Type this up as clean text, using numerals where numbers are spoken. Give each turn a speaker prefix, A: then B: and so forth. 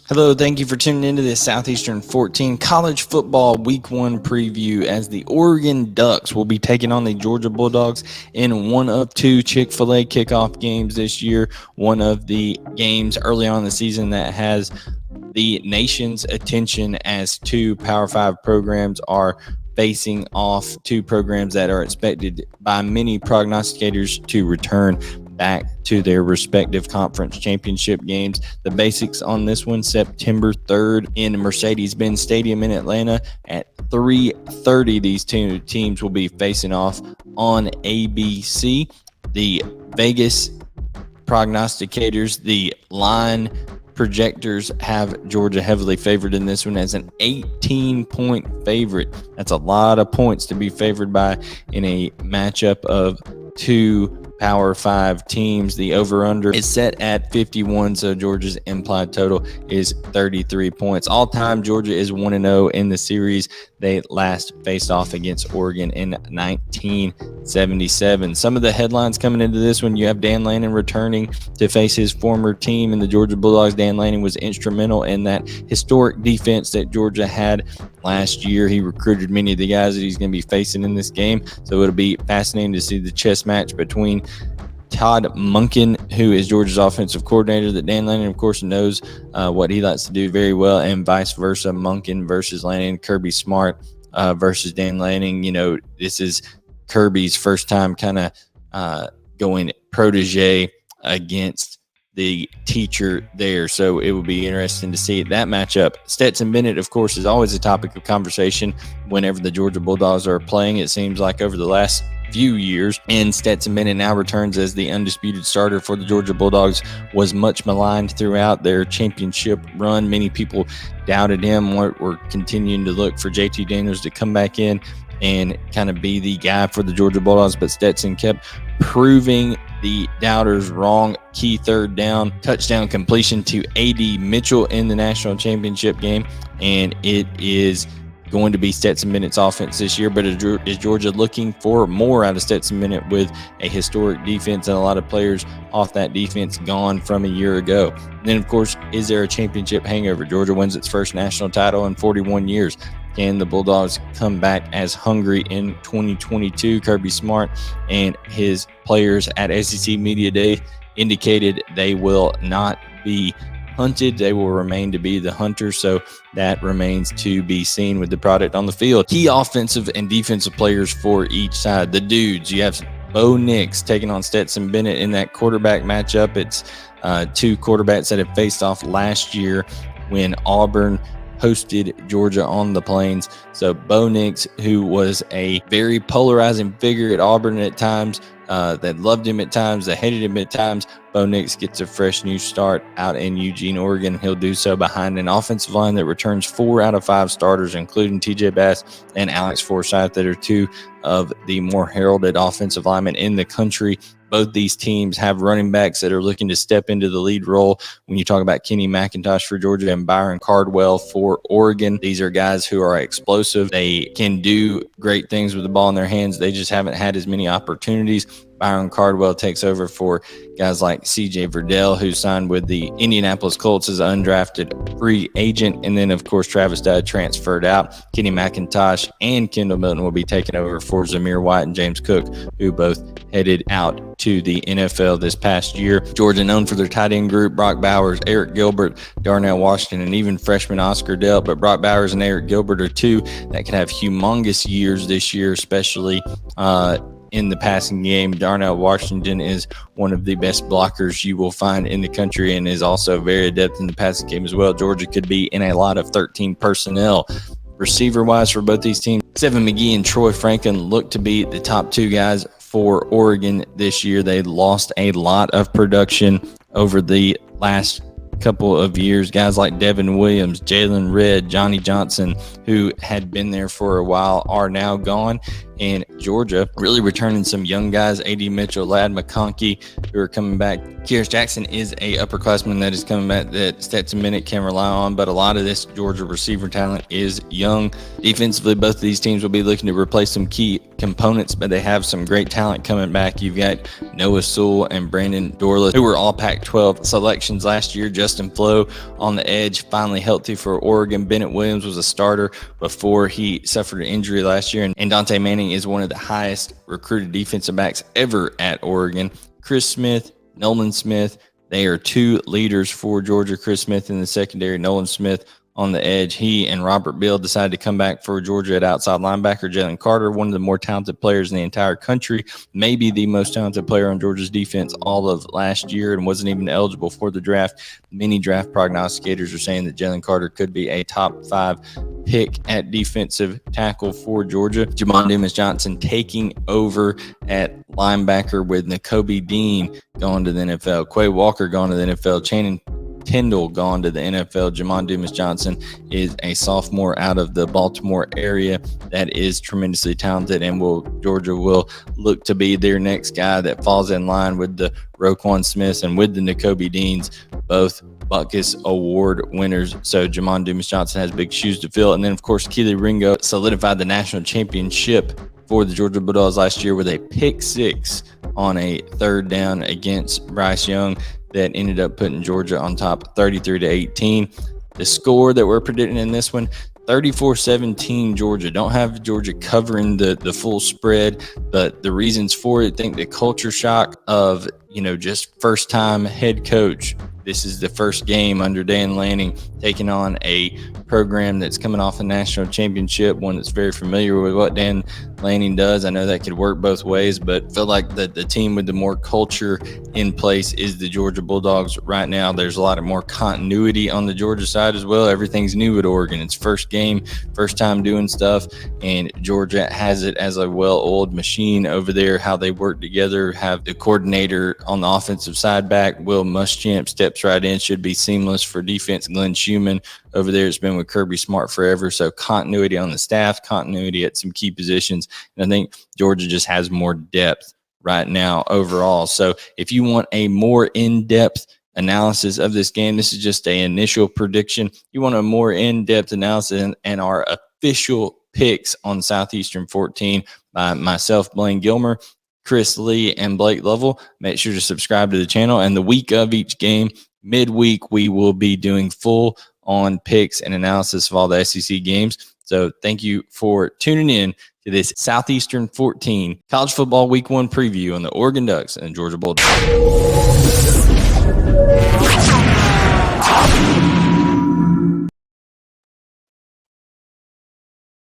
A: Hello, thank you for tuning into this Southeastern 14 college football week 1 preview as the Oregon Ducks will be taking on the Georgia Bulldogs in one of two Chick-Fil-A Kickoff Games this year. One of the games early on in the season that has the nation's attention as two Power 5 programs are facing off, two programs that are expected by many prognosticators to return back to their respective conference championship games. The basics on this one: September 3rd in Mercedez-Benz Stadium in Atlanta at 3:30. These two teams will be facing off on ABC. The Vegas prognosticators, the line projectors, have Georgia heavily favored in this one as an 18-point favorite. That's a lot of points to be favored by in a matchup of two Power 5 teams. The over-under is set at 51, so Georgia's implied total is 33 points. All-time, Georgia is 1-0 in the series. They last faced off against Oregon in 1977. Some of the headlines coming into this one: you have Dan Lanning returning to face his former team in the Georgia Bulldogs. Dan Lanning was instrumental in that historic defense that Georgia had last year. He recruited many of the guys that he's going to be facing in this game, so it'll be fascinating to see the chess match between Todd Monken, who is Georgia's offensive coordinator, that Dan Lanning, of course, knows what he likes to do very well, and vice versa. Monken versus Lanning, Kirby Smart versus Dan Lanning. You know, this is Kirby's first time kind of going protege against the teacher there, so it will be interesting to see that matchup. Stetson Bennett, of course, is always a topic of conversation whenever the Georgia Bulldogs are playing. It seems like over the last few years, and Stetson Bennett now returns as the undisputed starter for the Georgia Bulldogs. Was much maligned throughout their championship run. Many people doubted him. We're continuing to look for JT Daniels to come back in and kind of be the guy for the Georgia Bulldogs, but Stetson kept proving the doubters wrong. Key third down touchdown completion to A.D. Mitchell in the national championship game, and it is going to be Stetson Bennett's offense this year. But is Georgia looking for more out of Stetson Bennett with a historic defense and a lot of players off that defense gone from a year ago? And then, of course, is there a championship hangover? Georgia wins its first national title in 41 years. Can the Bulldogs come back as hungry in 2022? Kirby Smart and his players at SEC Media Day indicated they will not be hunted. They will remain to be the hunters, so that remains to be seen with the product on the field. Key offensive and defensive players for each side. The dudes, you have Bo Nix taking on Stetson Bennett in that quarterback matchup. It's two quarterbacks that have faced off last year when Auburn hosted Georgia on the Plains. So Bo Nix, who was a very polarizing figure at Auburn at times, that loved him at times, that hated him at times. Bo Nix gets a fresh new start out in Eugene, Oregon. He'll do so behind an offensive line that returns 4 out of 5 starters, including TJ Bass and Alex Forsyth, that are two of the more heralded offensive linemen in the country. Both these teams have running backs that are looking to step into the lead role. When you talk about Kenny McIntosh for Georgia and Byron Cardwell for Oregon, these are guys who are explosive. They can do great things with the ball in their hands. They just haven't had as many opportunities. Byron Cardwell takes over for guys like C.J. Verdell, who signed with the Indianapolis Colts as an undrafted free agent. And then, of course, Travis Dye transferred out. Kenny McIntosh and Kendall Milton will be taking over for Zamir White and James Cook, who both headed out to the NFL this past year. Georgia, known for their tight end group: Brock Bowers, Eric Gilbert, Darnell Washington, and even freshman Oscar Dell. But Brock Bowers and Eric Gilbert are two that could have humongous years this year, especially in the passing game. Darnell Washington is one of the best blockers you will find in the country and is also very adept in the passing game as well. Georgia could be in a lot of 13 personnel. Receiver-wise for both these teams, Seven McGee and Troy Franklin look to be the top two guys for Oregon this year. They lost a lot of production over the last couple of years. Guys like Devin Williams, Jalen Redd, Johnny Johnson, who had been there for a while, are now gone. and Georgia, really returning some young guys, A.D. Mitchell, Ladd McConkey, who are coming back. Kyrus Jackson is a upperclassman that is coming back that Stetson Bennett can rely on, but a lot of this Georgia receiver talent is young. Defensively, both of these teams will be looking to replace some key components, but they have some great talent coming back. You've got Noah Sewell and Brandon Dorless, who were all Pac-12 selections last year. Justin Flo on the edge, finally healthy for Oregon. Bennett Williams was a starter before he suffered an injury last year, and Dante Manning is one of the highest recruited defensive backs ever at Oregon. Chris Smith, Nolan Smith, they are two leaders for Georgia. Chris Smith in the secondary, Nolan Smith on the edge. He and Robert Beal decided to come back for Georgia at outside linebacker. Jalen Carter, one of the more talented players in the entire country, maybe the most talented player on Georgia's defense all of last year, and wasn't even eligible for the draft. Many draft prognosticators are saying that Jalen Carter could be a top 5 pick at defensive tackle for Georgia. Jamon Dumas-Johnson taking over at linebacker with Nakobe Dean going to the NFL. Quay Walker going to the NFL. Channing Tindall gone to the NFL. Jamon Dumas-Johnson is a sophomore out of the Baltimore area that is tremendously talented, and Georgia will look to be their next guy that falls in line with the Roquan Smiths and with the Nakobe Deans, both Butkus Award winners. So Jamon Dumas-Johnson has big shoes to fill. And then, of course, Keely Ringo solidified the national championship for the Georgia Bulldogs last year with a pick 6 on a third down against Bryce Young that ended up putting Georgia on top 33-18. The score that we're predicting in this one, 34-17 Georgia. Don't have Georgia covering the full spread, but the reasons for it, I think the culture shock of, just first-time head coach. This is the first game under Dan Lanning, taking on a program that's coming off a national championship, one that's very familiar with what Dan Lanning does. I know that could work both ways, but I feel like the team with the more culture in place is the Georgia Bulldogs right now. There's a lot of more continuity on the Georgia side as well. Everything's new at Oregon. It's first game, first time doing stuff, and Georgia has it as a well-oiled machine over there, how they work together, have the coordinator on the offensive side back, Will Muschamp, steps right in, should be seamless for defense. Glenn Schumann over there has been with Kirby Smart forever, so continuity on the staff, continuity at some key positions, and I think Georgia just has more depth right now overall. So if you want a more in-depth analysis of this game, this is just an initial prediction. You want a more in-depth analysis and our official picks on Southeastern 14 by myself, Blaine Gilmer, Chris Lee, and Blake Lovell. Make sure to subscribe to the channel. And the week of each game, midweek, we will be doing full on picks and analysis of all the SEC games. So thank you for tuning in to this Southeastern 14 college football week 1 preview on the Oregon Ducks and Georgia Bulldogs.